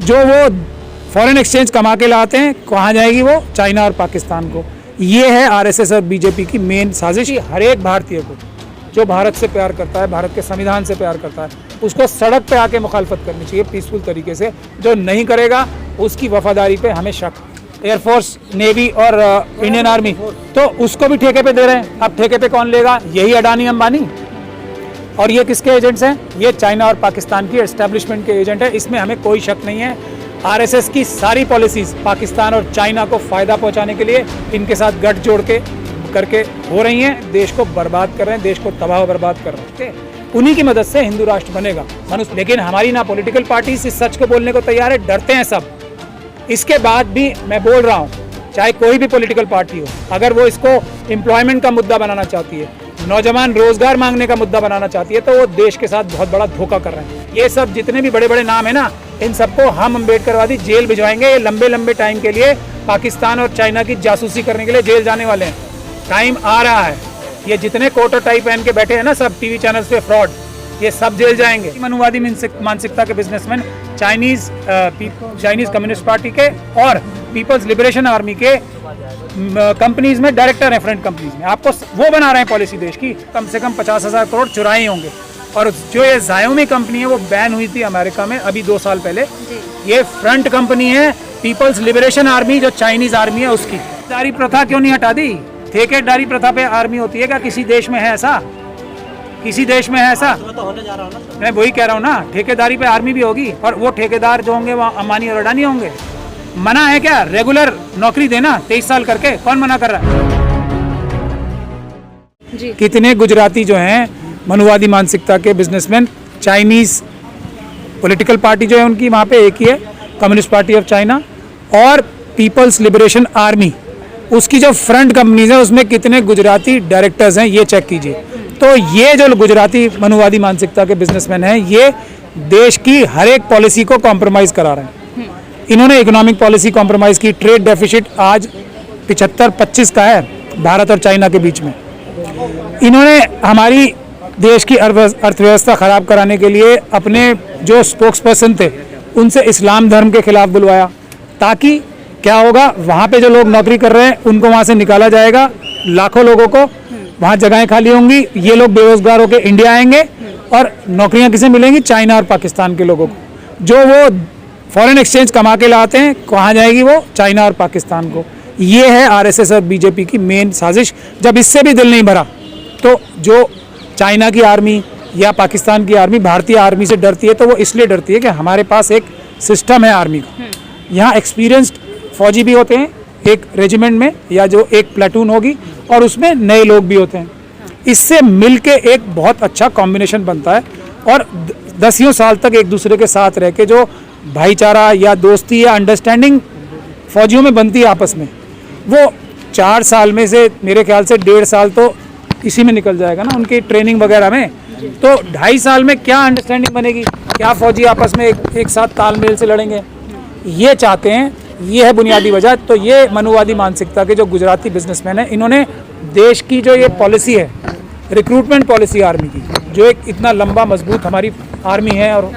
जो वो foreign exchange कमा के लाते हैं, कहाँ जाएगी वो? चाइना और पाकिस्तान को। ये है आरएसएस और बीजेपी की मेन साजिश। हर एक भारतीय को जो भारत से प्यार करता है, भारत के संविधान से प्यार करता है, उसको सड़क पे आके मुखालफत करनी चाहिए पीसफुल तरीके से। जो नहीं करेगा उसकी वफादारी पे हमें शक। एयरफोर्स, नेवी और इंडियन आर्मी तो उसको भी ठेके पे दे रहे हैं। अब ठेके पे कौन लेगा? यही अडानी अंबानी। और ये किसके एजेंट्स हैं? ये चाइना और पाकिस्तान की एस्टेब्लिशमेंट के एजेंट है, इसमें हमें कोई शक नहीं है। आरएसएस की सारी पॉलिसीज पाकिस्तान और चाइना को फ़ायदा पहुंचाने के लिए इनके साथ गठजोड़ के करके हो रही हैं। देश को बर्बाद कर रहे हैं, देश को तबाह बर्बाद कर रहे हैं। उन्हीं की मदद से हिंदू राष्ट्र बनेगा मनुष्य। लेकिन हमारी ना पॉलिटिकल पार्टीज इस सच को बोलने को तैयार है, डरते हैं सब। इसके बाद भी मैं बोल रहा हूँ, चाहे कोई भी पॉलिटिकल पार्टी हो, अगर वो इसको एम्प्लॉयमेंट का मुद्दा बनाना चाहती है, नौजवान रोजगार मांगने का मुद्दा बनाना चाहती है, तो वो देश के साथ बहुत बड़ा धोखा कर रहे हैं। ये सब जितने भी बड़े बड़े नाम है ना, इन सबको हम अम्बेडकरवादी जेल भिजवाएंगे। ये लंबे लंबे टाइम के लिए पाकिस्तान और चाइना की जासूसी करने के लिए जेल जाने वाले हैं। टाइम आ रहा है। ये जितने कोट और टाई पहन के बैठे हैं ना सब टीवी चैनल्स पे फ्रॉड, ये सब जेल जाएंगे। मनुवादी मानसिकता के बिजनेसमैन चाइनीज कम्युनिस्ट पार्टी के और पीपल्स लिबरेशन आर्मी के कंपनीज में डायरेक्टर हैं, फ्रंट कंपनीज में। आपको वो बना रहे हैं पॉलिसी देश की। कम से कम 50,000 करोड़ चुराए होंगे। और जो ये ज़ायोमी कंपनी है वो बैन हुई थी अमेरिका में अभी 2 साल पहले। ये फ्रंट कंपनी है पीपल्स लिबरेशन आर्मी, जो चाइनीज आर्मी है उसकी। ठेकेदारी प्रथा क्यों नहीं हटा दी? ठेकेदारी प्रथा पे आर्मी होती है क्या? किसी देश में है ऐसा? किसी देश में है ऐसा? तो होने जा रहा हूं ना। मैं वही कह रहा हूँ ना, ठेकेदारी पे आर्मी भी होगी। और वो ठेकेदार जो होंगे वो अंबानी और अडानी होंगे। मना है क्या रेगुलर नौकरी देना 23 साल करके? कौन मना कर रहा है? जी। कितने गुजराती जो हैं मनुवादी मानसिकता के बिजनेसमैन, चाइनीज पॉलिटिकल पार्टी जो है उनकी वहाँ पे एक ही है, कम्युनिस्ट पार्टी ऑफ चाइना, और पीपल्स लिबरेशन आर्मी, उसकी जो फ्रंट कंपनीज है उसमें कितने गुजराती डायरेक्टर्स हैं ये चेक कीजिए। तो ये जो गुजराती मनुवादी मानसिकता के बिजनेसमैन हैं, ये देश की हर एक पॉलिसी को कॉम्प्रोमाइज़ करा रहे हैं। इन्होंने इकोनॉमिक पॉलिसी कॉम्प्रोमाइज़ की। ट्रेड डेफिसिट आज 75-25 का है भारत और चाइना के बीच में। इन्होंने हमारी देश की अर्थव्यवस्था ख़राब कराने के लिए अपने जो स्पोक्स पर्सन थे उनसे इस्लाम धर्म के खिलाफ बुलवाया, ताकि क्या होगा, वहाँ पे जो लोग नौकरी कर रहे हैं उनको वहाँ से निकाला जाएगा। लाखों लोगों को वहाँ जगहें खाली होंगी, ये लोग बेरोजगार होकर इंडिया आएंगे और नौकरियाँ किसे मिलेंगी? चाइना और पाकिस्तान के लोगों को। जो वो फॉरेन एक्सचेंज कमा के लाते हैं, कहाँ जाएगी वो? चाइना और पाकिस्तान को। ये है आरएसएस और बीजेपी की मेन साजिश। जब इससे भी दिल नहीं भरा तो जो चाइना की आर्मी या पाकिस्तान की आर्मी भारतीय आर्मी से डरती है, तो वो इसलिए डरती है कि हमारे पास एक सिस्टम है आर्मी का। यहाँ एक्सपीरियंस्ड फौजी भी होते हैं एक रेजिमेंट में, या जो एक प्लेटून होगी, और उसमें नए लोग भी होते हैं। इससे मिलके एक बहुत अच्छा कॉम्बिनेशन बनता है और दसियों साल तक एक दूसरे के साथ रह के जो भाईचारा या दोस्ती या अंडरस्टैंडिंग फौजियों में बनती है आपस में, वो 4 साल में से मेरे ख्याल से 1.5 साल तो इसी में निकल जाएगा ना, उनकी ट्रेनिंग वगैरह में। तो 2.5 साल में क्या अंडरस्टैंडिंग बनेगी? क्या फौजी आपस में एक साथ तालमेल से लड़ेंगे? ये चाहते हैं, ये है बुनियादी वजह। तो ये मनुवादी मानसिकता के जो गुजराती बिजनेसमैन हैं, इन्होंने देश की जो ये पॉलिसी है, रिक्रूटमेंट पॉलिसी आर्मी की, जो एक इतना लंबा मजबूत हमारी आर्मी है और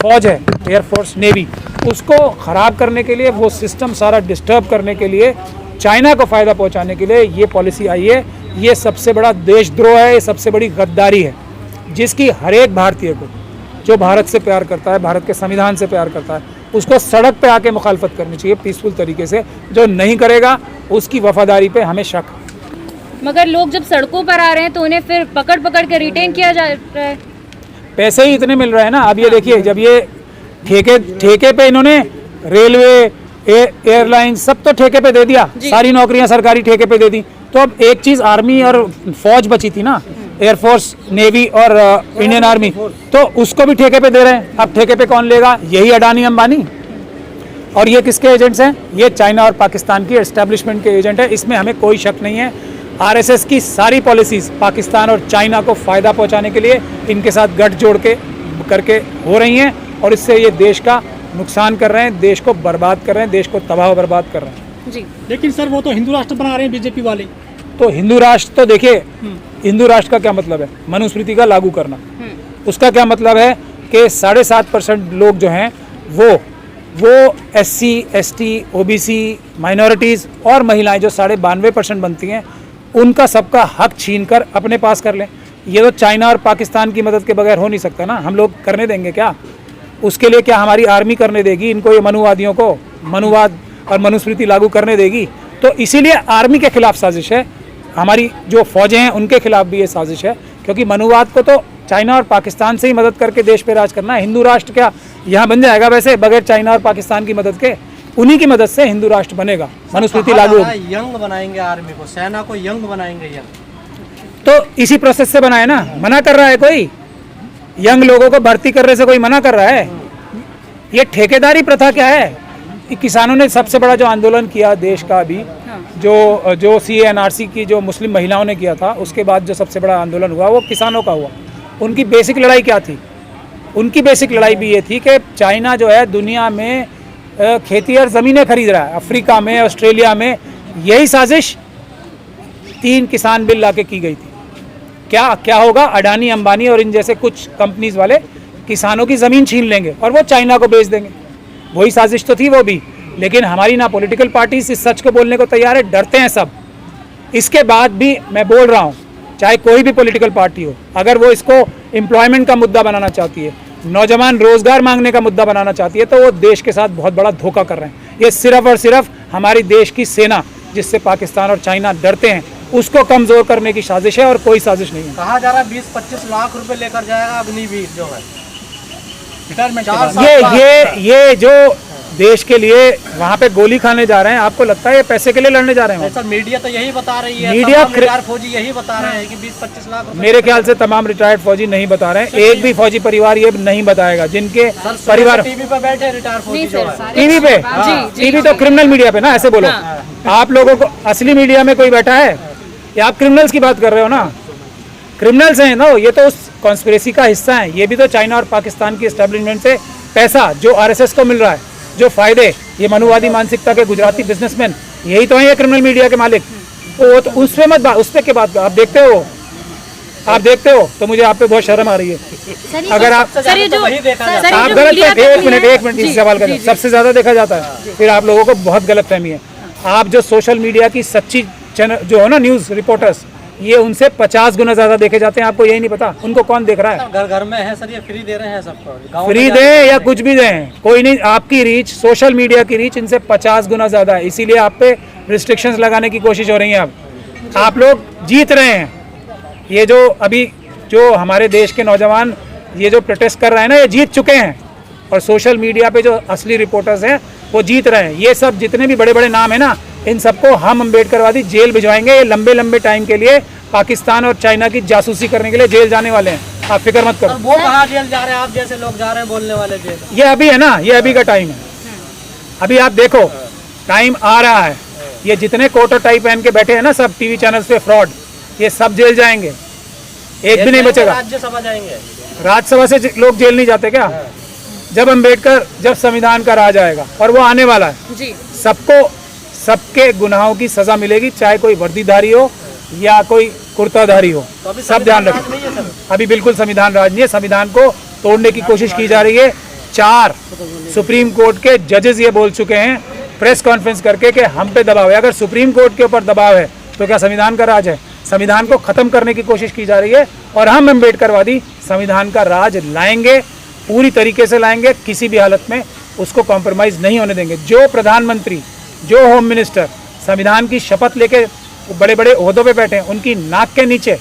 फौज है, एयरफोर्स, नेवी, उसको ख़राब करने के लिए, वो सिस्टम सारा डिस्टर्ब करने के लिए, चाइना को फ़ायदा पहुंचाने के लिए ये पॉलिसी आई है। ये सबसे बड़ा देशद्रोह है, ये सबसे बड़ी गद्दारी है, जिसकी हर एक भारतीय को जो भारत से प्यार करता है, भारत के संविधान से प्यार करता है, उसको सड़क पे आके मुखालफत करनी चाहिए पीसफुल तरीके से। जो नहीं करेगा उसकी वफादारी पे हमें शक। मगर लोग जब सड़कों पर आ रहे हैं तो उन्हें फिर पकड़ पकड़ के रिटेन किया जा रहा है। पैसे ही इतने मिल रहे हैं ना। अब ये देखिए, जब ये ठेके पे इन्होंने रेलवे, एयरलाइन सब तो ठेके पे दे दिया, सारी नौकरियां सरकारी ठेके पे दे दी। तो अब एक चीज़ आर्मी और फौज बची थी ना, एयरफोर्स, नेवी और इंडियन आर्मी, तो उसको भी ठेके पे दे रहे हैं। अब ठेके पे कौन लेगा? यही अडानी अंबानी। और ये किसके एजेंट्स हैं? ये चाइना और पाकिस्तान की एस्टेब्लिशमेंट के एजेंट है, इसमें हमें कोई शक नहीं है। आरएसएस की सारी पॉलिसीज पाकिस्तान और चाइना को फ़ायदा पहुंचाने के लिए इनके साथ गठजोड़ के करके हो रही हैं, और इससे ये देश का नुकसान कर रहे हैं, देश को बर्बाद कर रहे हैं, देश को तबाह बर्बाद कर रहे हैं। जी। लेकिन सर वो तो हिंदू राष्ट्र बना रहे हैं बीजेपी वाले। तो हिंदू राष्ट्र, तो देखिए हिंदू राष्ट्र का क्या मतलब है? मनुस्मृति का लागू करना। उसका क्या मतलब है कि 7.5% लोग जो हैं वो वो SC, ST, OBC, माइनॉरिटीज़ और महिलाएं जो 92% बनती हैं, उनका सबका हक छीन कर अपने पास कर लें। ये तो चाइना और पाकिस्तान की मदद के बगैर हो नहीं सकता ना। हम लोग करने देंगे क्या? उसके लिए क्या हमारी आर्मी करने देगी इनको? ये मनुवादियों को मनुवाद और मनुस्मृति लागू करने देगी? तो इसीलिए आर्मी के खिलाफ साजिश है, हमारी जो फौजें हैं उनके खिलाफ भी ये साजिश है, क्योंकि मनुवाद को तो चाइना और पाकिस्तान से ही मदद करके देश पे राज करना है। हिंदू राष्ट्र क्या यहाँ बन जाएगा वैसे बगैर चाइना और पाकिस्तान की मदद के? उन्हीं की मदद से हिंदू राष्ट्र बनेगा, मनुस्मृति लागू होगी। यंग बनाएंगे आर्मी को, सेना को यंग बनाएंगे। यंग तो इसी प्रोसेस से बनाए ना। मना कर रहा है कोई? यंग लोगों को भर्ती करने से कोई मना कर रहा है? ये ठेकेदारी प्रथा क्या है? कि किसानों ने सबसे बड़ा जो आंदोलन किया देश का अभी, जो CA/NRC की जो मुस्लिम महिलाओं ने किया था, उसके बाद जो सबसे बड़ा आंदोलन हुआ वो किसानों का हुआ। उनकी बेसिक लड़ाई क्या थी? उनकी बेसिक लड़ाई भी ये थी कि चाइना जो है दुनिया में खेती और ज़मीनें खरीद रहा है। अफ्रीका में, ऑस्ट्रेलिया में यही साजिश 3 किसान बिल लाके की गई थी। क्या होगा? अडानी, अंबानी और इन जैसे कुछ कंपनीज वाले किसानों की ज़मीन छीन लेंगे और वो चाइना को बेच देंगे। वही साजिश तो थी वो भी। लेकिन हमारी ना पॉलिटिकल पार्टीज इस सच को बोलने को तैयार है, डरते हैं सब। इसके बाद भी मैं बोल रहा हूँ, चाहे कोई भी पॉलिटिकल पार्टी हो, अगर वो इसको एम्प्लॉयमेंट का मुद्दा बनाना चाहती है, नौजवान रोजगार मांगने का मुद्दा बनाना चाहती है, तो वो देश के साथ बहुत बड़ा धोखा कर रहे हैं। ये सिर्फ और सिर्फ हमारी देश की सेना, जिससे पाकिस्तान और चाइना डरते हैं, उसको कमजोर करने की साजिश है और कोई साजिश नहीं है। कहा जा रहा है 20-25 लाख रुपए लेकर जाएगा अग्निवीर जो है रिटायरमेंट। ये जो देश के लिए वहाँ पे गोली खाने जा रहे हैं, आपको लगता है ये पैसे के लिए लड़ने जा रहे हैं? सर मीडिया तो यही बता रही है, मीडिया रिटायर्ड फौजी यही बता रहे हैं कि 20-25 लाख रुपए। मेरे ख्याल से तमाम रिटायर्ड फौजी नहीं बता रहे हैं। एक भी फौजी परिवार ये नहीं बताएगा जिनके परिवार टीवी पे बैठे रिटायर्ड फौजी जो है। टीवी पे, टीवी तो क्रिमिनल मीडिया पे ना, ऐसे बोलो। आप लोगों को असली मीडिया में कोई बैठा है? या आप क्रिमिनल्स की बात कर रहे हो ना? क्रिमिनल्स हैं ना, ये तो उस कॉन्स्पिरेसी का हिस्सा है। ये भी तो चाइना और पाकिस्तान की एस्टेब्लिशमेंट से पैसा जो RSS को मिल रहा है, जो फायदे, ये मनुवादी मानसिकता के गुजराती बिजनेसमैन, यही तो है ये क्रिमिनल मीडिया के मालिक। तो उस पे मत बात, उस पे के बात आप देखते हो तो मुझे आप पे बहुत शर्म आ रही है। अगर आप गलत, एक मिनट इस सवाल का सबसे ज्यादा देखा जाता है, फिर आप लोगों को बहुत गलत फहमी है। आप जो सोशल मीडिया की सच्ची चैनल जो हो ना, न्यूज रिपोर्टर्स, ये उनसे 50 गुना ज्यादा देखे जाते हैं। आपको यही नहीं पता उनको कौन देख रहा है? घर घर में है सर, ये फ्री दे रहे हैं सबको। फ्री दें या कुछ भी दें, कोई नहीं। आपकी रीच, सोशल मीडिया की रीच इनसे 50 गुना ज्यादा है। इसीलिए आप पे रिस्ट्रिक्शंस लगाने की कोशिश हो रही है। अब आप लोग जीत रहे हैं। ये जो अभी जो हमारे देश के नौजवान ये जो प्रोटेस्ट कर रहे हैं ना, ये जीत चुके हैं। और सोशल मीडिया पे जो असली रिपोर्टर्स हैं वो जीत रहे हैं। ये सब जितने भी बड़े बड़े नाम है ना, इन सबको हम अम्बेडकरवादी जेल भिजवाएंगे। ये लंबे लंबे टाइम के लिए पाकिस्तान और चाइना की जासूसी करने के लिए जेल जाने वाले हैं। आप फिक्र मत करो। वो कहाँ जेल जा रहे हैं? आप जैसे लोग जा रहे हैं बोलने वाले जेल। ये अभी है ना, ये अभी का टाइम है। अभी आप देखो, टाइम आ रहा है। ये जितने कोटर टाइप पहन के बैठे हैं ना सब टीवी चैनल्स पे फ्रॉड, ये सब जेल जाएंगे, एक भी नहीं बचेगा। राज्यसभा जाएंगे। राज्यसभा से लोग जेल नहीं जाते क्या? जब संविधान का राज आएगा, और वो आने वाला है जी, सबको सबके गुनाहों की सजा मिलेगी, चाहे कोई वर्दीधारी हो या कोई कुर्ताधारी हो। तो सब ध्यान रखें। अभी बिल्कुल संविधान राज नहीं है। संविधान को तोड़ने की कोशिश की जा रही है। 4 सुप्रीम कोर्ट के जजेस ये बोल चुके हैं प्रेस कॉन्फ्रेंस करके कि हम पे दबाव है। अगर सुप्रीम कोर्ट के ऊपर दबाव है तो क्या संविधान का राज है? संविधान को खत्म करने की कोशिश की जा रही है। और हम अम्बेडकरवादी संविधान का राज लाएंगे, पूरी तरीके से लाएंगे, किसी भी हालत में उसको कॉम्प्रोमाइज़ नहीं होने देंगे। जो प्रधानमंत्री, जो होम मिनिस्टर संविधान की शपथ लेके बड़े बड़े ओहदों पे बैठे हैं, उनकी नाक के नीचे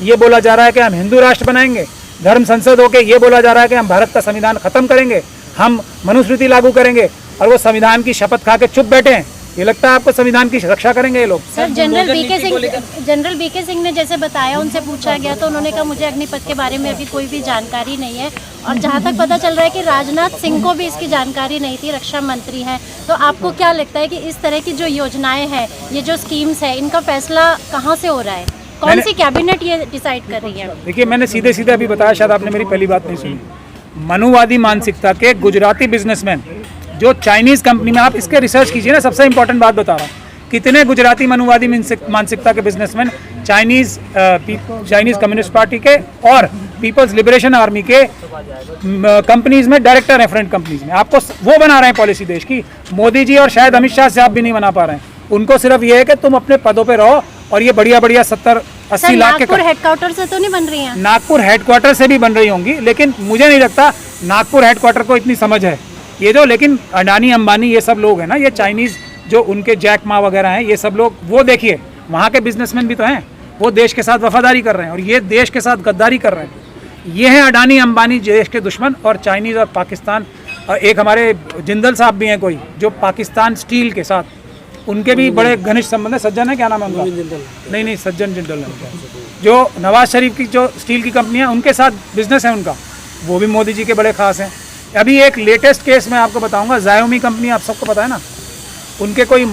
ये बोला जा रहा है कि हम हिंदू राष्ट्र बनाएंगे, धर्म संसद होके ये बोला जा रहा है कि हम भारत का संविधान खत्म करेंगे, हम मनुस्मृति लागू करेंगे, और वो संविधान की शपथ खा के चुप बैठे हैं। ये लगता है आपको संविधान की रक्षा करेंगे ये लोग? सर, जनरल बीके सिंह ने जैसे बताया, उनसे पूछा गया तो उन्होंने कहा मुझे अग्निपथ के बारे में अभी कोई भी जानकारी नहीं है। और जहाँ तक पता चल रहा है कि राजनाथ सिंह को भी इसकी जानकारी नहीं थी, रक्षा मंत्री हैं। तो आपको क्या लगता है कि इस तरह की जो योजनाएं हैं, ये जो स्कीम्स है, इनका फैसला कहाँ से हो रहा है? कौन सी कैबिनेट ये डिसाइड कर रही है? देखिए, मैंने सीधे सीधे अभी बताया, शायद आपने मेरी पहली बात नहीं सुनी। मनुवादी मानसिकता के गुजराती बिजनेसमैन जो चाइनीज़ कंपनी में, आप इसके रिसर्च कीजिए ना, सबसे इंपॉर्टेंट बात बता रहा हूँ। कितने गुजराती मनुवादी मानसिकता के बिजनेसमैन चाइनीज़ कम्युनिस्ट पार्टी के और पीपल्स लिबरेशन आर्मी के कंपनीज में डायरेक्टर हैं, फ्रंट कंपनीज में। आपको वो बना रहे हैं पॉलिसी देश की। मोदी जी और शायद अमित शाह साहब भी नहीं बना पा रहे हैं। उनको सिर्फ ये है कि तुम अपने पदों पे रहो और ये बढ़िया बढ़िया 70-80 लाख के नागपुर हेडक्वार्टर से तो नहीं बन रही हैं? नागपुर हेडक्वार्टर से भी बन रही होंगी, लेकिन मुझे नहीं लगता नागपुर हेडक्वार्टर को इतनी समझ है ये जो। लेकिन अडानी अंबानी ये सब लोग हैं ना, ये चाइनीज़ जो उनके जैक मा वगैरह हैं, ये सब लोग, वो देखिए वहाँ के बिजनेसमैन भी तो हैं, वो देश के साथ वफादारी कर रहे हैं और ये देश के साथ गद्दारी कर रहे हैं। ये हैं अडानी अंबानी देश के दुश्मन, और चाइनीज़ और पाकिस्तान। और एक हमारे जिंदल साहब भी हैं कोई, जो पाकिस्तान स्टील के साथ, उनके भी बड़े घनिष्ठ संबंध है। सज्जन है, क्या नाम है उनका? नहीं, सज्जन जिंदल है उनका। जो नवाज शरीफ की जो स्टील की कंपनी है, उनके साथ बिजनेस है उनका, वो भी मोदी जी के बड़े खास हैं। अभी एक लेटेस्ट केस मैं आपको बताऊंगा, Xiaomi कंपनी, आप सबको पता है ना, उनके कोई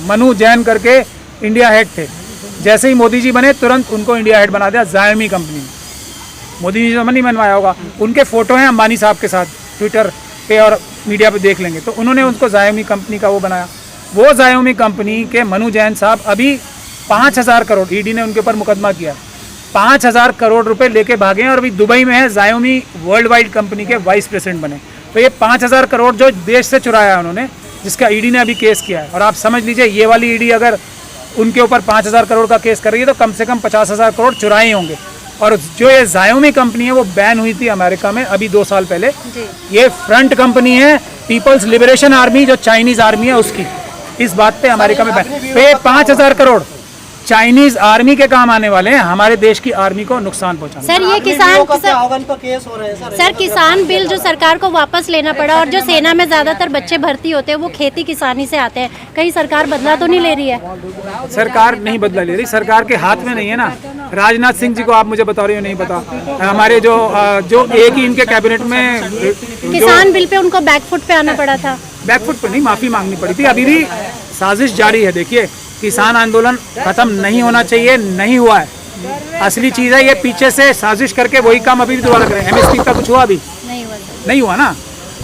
मनु जैन करके इंडिया हेड थे। जैसे ही मोदी जी बने तुरंत उनको इंडिया हेड बना दिया Xiaomi कंपनी ने। मोदी जी ने नहीं बनवाया होगा, उनके फोटो हैं अंबानी साहब के साथ, ट्विटर पे और मीडिया पे देख लेंगे। तो उन्होंने उनको Xiaomi कंपनी का वो बनाया। वो Xiaomi कंपनी के मनु जैन साहब अभी 5,000 करोड़, ईडी ने उनके ऊपर मुकदमा किया, 5,000 करोड़ रुपए लेके भागे हैं और अभी दुबई में है। Xiaomi वर्ल्ड वाइड कंपनी के वाइस प्रेसिडेंट बने। तो ये 5,000 करोड़ जो देश से चुराया है उन्होंने, जिसका ईडी ने अभी केस किया है। और आप समझ लीजिए, ये वाली ईडी अगर उनके ऊपर 5,000 करोड़ का केस कर रही है तो कम से कम 50,000 करोड़ चुराए होंगे। और जो ये Xiaomi कंपनी है वो बैन हुई थी अमेरिका में अभी 2 साल पहले। ये फ्रंट कंपनी है पीपल्स लिबरेशन आर्मी, जो चाइनीज आर्मी है उसकी। इस बात पे अमेरिका में बैन। तो ये 5,000 करोड़ चाइनीज आर्मी के काम आने वाले हैं, हमारे देश की आर्मी को नुकसान पहुंचाने। सर ये केस हो रहे हैं सर किसान बिल जो सरकार को वापस लेना पड़ा, और जो सेना में ज्यादातर बच्चे भर्ती होते हैं वो खेती किसानी से आते हैं, कहीं सरकार बदला तो नहीं ले रही है? सरकार नहीं बदला ले रही, सरकार के हाथ में नहीं है ना। राजनाथ सिंह जी को आप मुझे बता रहे हो नहीं पता, हमारे जो एक ही इनके कैबिनेट में किसान बिल पे उनको बैकफुट पे आना पड़ा था। बैकफुट पे नहीं, माफी मांगनी पड़ी थी। अभी भी साजिश जारी है। देखिए, किसान आंदोलन खत्म नहीं होना चाहिए, नहीं हुआ है। असली चीज है ये, पीछे से साजिश करके वही काम अभी भी दोबारा करें। MSP का कुछ हुआ अभी? नहीं हुआ ना।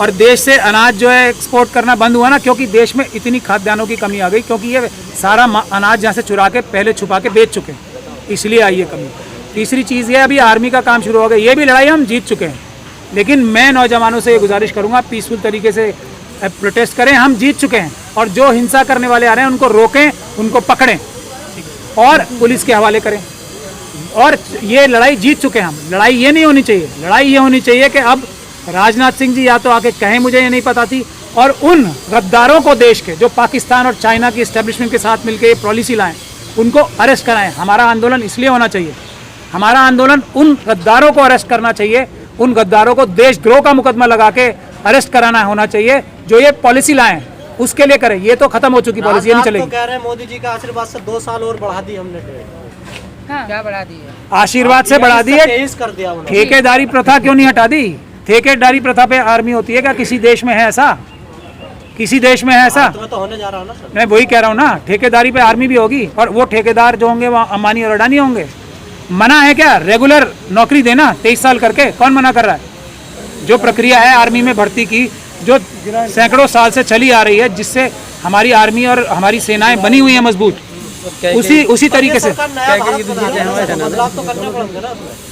और देश से अनाज जो है एक्सपोर्ट करना बंद हुआ ना, क्योंकि देश में इतनी खाद्यान्नों की कमी आ गई, क्योंकि ये सारा अनाज यहाँ से चुरा के पहले छुपा के बेच चुके हैं, इसलिए आई है कमी। तीसरी चीज़ ये, अभी आर्मी का काम शुरू हो गया। ये भी लड़ाई हम जीत चुके हैं, लेकिन मैं नौजवानों से ये गुजारिश करूँगा, पीसफुल तरीके से प्रोटेस्ट करें। हम जीत चुके हैं, और जो हिंसा करने वाले आ रहे हैं उनको रोकें, उनको पकड़ें और पुलिस के हवाले करें। और ये लड़ाई जीत चुके हैं हम। लड़ाई ये नहीं होनी चाहिए, लड़ाई ये होनी चाहिए कि अब राजनाथ सिंह जी या तो आके कहें मुझे ये नहीं पता थी, और उन गद्दारों को देश के, जो पाकिस्तान और चाइना की एस्टेब्लिशमेंट के साथ मिलकर ये पॉलिसी लाएं, उनको अरेस्ट कराएं। हमारा आंदोलन इसलिए होना चाहिए, हमारा आंदोलन उन गद्दारों को अरेस्ट करना चाहिए, उन गद्दारों को देशद्रोह का मुकदमा लगा के अरेस्ट कराना होना चाहिए, जो ये पॉलिसी लाएं उसके लिए करें। ये तो खत्म हो चुकी पॉलिसी, ये नहीं चलेगी। तो कह रहे हैं मोदी जी का आशीर्वाद से 2 साल और बढ़ा दी हमने। हाँ। क्या बढ़ा दी है? आशीर्वाद से बढ़ा दी है। कर दिया उन्होंने। ठेकेदारी प्रथा क्यों नहीं हटा दी? ठेकेदारी प्रथा पे आर्मी होती है क्या? किसी देश में है ऐसा? किसी देश में है ऐसा? तो होने जा रहा हूँ ना सर। मैं वही कह रहा हूँ ना, ठेकेदारी पे आर्मी भी होगी, और वो ठेकेदार जो होंगे वो अंबानी और अडानी होंगे। मना है क्या रेगुलर नौकरी देना 23 साल करके? कौन मना कर रहा है? जो प्रक्रिया है आर्मी में भर्ती की, जो सैकड़ों साल से चली आ रही है, जिससे हमारी आर्मी और हमारी सेनाएं बनी हुई हैं मजबूत, उसी तरीके से।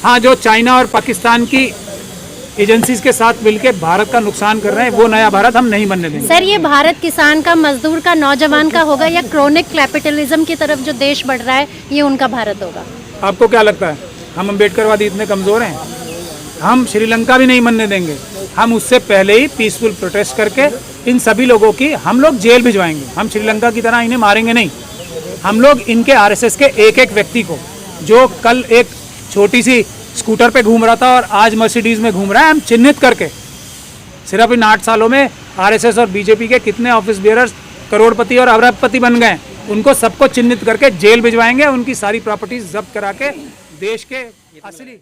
हाँ, जो चाइना और पाकिस्तान की एजेंसीज के साथ मिलकर भारत का नुकसान कर रहे हैं, वो नया भारत हम नहीं बनने देंगे। सर ये भारत किसान का, मजदूर का, नौजवान का होगा, या क्रोनिक कैपिटलिज्म की तरफ जो देश बढ़ रहा है, ये उनका भारत होगा? आपको क्या लगता है हम अम्बेडकरवादी इतने कमज़ोर हैं? हम श्रीलंका भी नहीं बनने देंगे। हम उससे पहले ही पीसफुल प्रोटेस्ट करके इन सभी लोगों की हम लोग जेल भिजवाएंगे। हम श्रीलंका की तरह इन्हें मारेंगे नहीं। हम लोग इनके RSS के एक एक व्यक्ति को, जो कल एक छोटी सी स्कूटर पे घूम रहा था और आज मर्सिडीज में घूम रहा है, हम चिन्हित करके सिर्फ इन 8 सालों में RSS और BJP के कितने ऑफिस बेयरर्स करोड़पति और अरबपति बन गए, उनको सबको चिन्हित करके जेल भिजवाएंगे, उनकी सारी प्रॉपर्टीज जब्त करा के देश के असली